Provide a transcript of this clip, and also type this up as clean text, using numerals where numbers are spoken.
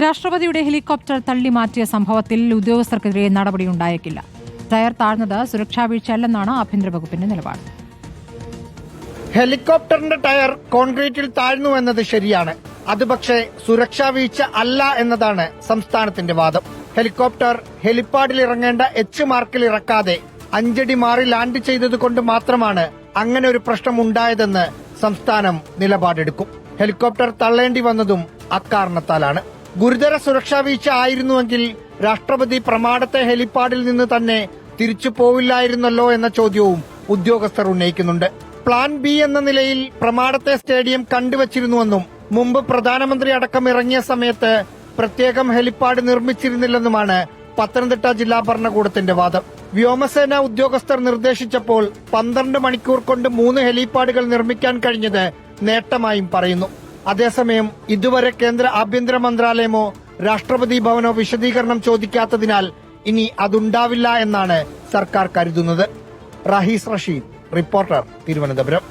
രാഷ്ട്രപതിയുടെ ഹെലികോപ്റ്റർ തള്ളിമാറ്റിയ സംഭവത്തിൽ ഉദ്യോഗസ്ഥർക്കെതിരെ നടപടിയുണ്ടായേക്കില്ല. ടയർ താഴ്ന്നത് സുരക്ഷാ വീഴ്ചയല്ലെന്നാണ് ആഭ്യന്തര വകുപ്പിന്റെ നിലപാട്. ഹെലികോപ്റ്ററിന്റെ ടയർ കോൺക്രീറ്റിൽ താഴ്ന്നുവെന്നത് ശരിയാണ്. അത് പക്ഷേ സുരക്ഷാ വീഴ്ച അല്ല എന്നതാണ് സംസ്ഥാനത്തിന്റെ വാദം. ഹെലികോപ്റ്റർ ഹെലിപ്പാഡിൽ ഇറങ്ങേണ്ട എച്ച് മാർക്കിൽ ഇറക്കാതെ 5 അടി മാറി ലാൻഡ് ചെയ്തതുകൊണ്ട് മാത്രമാണ് അങ്ങനെ ഒരു പ്രശ്നം ഉണ്ടായതെന്ന് സംസ്ഥാനം നിലപാടെടുക്കും. ഹെലികോപ്റ്റർ തള്ളേണ്ടി വന്നതും അക്കാരണത്താലാണ്. ഗുരുതര സുരക്ഷാ വീഴ്ച ആയിരുന്നുവെങ്കിൽ രാഷ്ട്രപതി പ്രമാടത്തെ ഹെലിപ്പാഡിൽ നിന്ന് തന്നെ തിരിച്ചു പോവില്ലായിരുന്നല്ലോ എന്ന ചോദ്യവും ഉദ്യോഗസ്ഥർ ഉന്നയിക്കുന്നുണ്ട്. പ്ലാൻ ബി എന്ന നിലയിൽ പ്രമാടത്തെ സ്റ്റേഡിയം കണ്ടുവച്ചിരുന്നുവെന്നും മുമ്പ് പ്രധാനമന്ത്രി അടക്കം ഇറങ്ങിയ സമയത്ത് പ്രത്യേകം ഹെലിപ്പാഡ് നിർമ്മിച്ചിരുന്നില്ലെന്നുമാണ് പത്തനംതിട്ട ജില്ലാ ഭരണകൂടത്തിന്റെ വാദം. വ്യോമസേന ഉദ്യോഗസ്ഥർ നിർദ്ദേശിച്ചപ്പോൾ 12 മണിക്കൂർ കൊണ്ട് 3 ഹെലിപ്പാഡുകൾ നിർമ്മിക്കാൻ കഴിഞ്ഞത് നേട്ടമായും പറയുന്നു. അതേസമയം ഇതുവരെ കേന്ദ്ര ആഭ്യന്തര മന്ത്രാലയമോ രാഷ്ട്രപതി ഭവനോ വിശദീകരണം ചോദിക്കാത്തതിനാൽ ഇനി അതുണ്ടാവില്ല എന്നാണ് സർക്കാർ കരുതുന്നത്. റഹീസ് റഷീദ്, റിപ്പോർട്ടർ, തിരുവനന്തപുരം.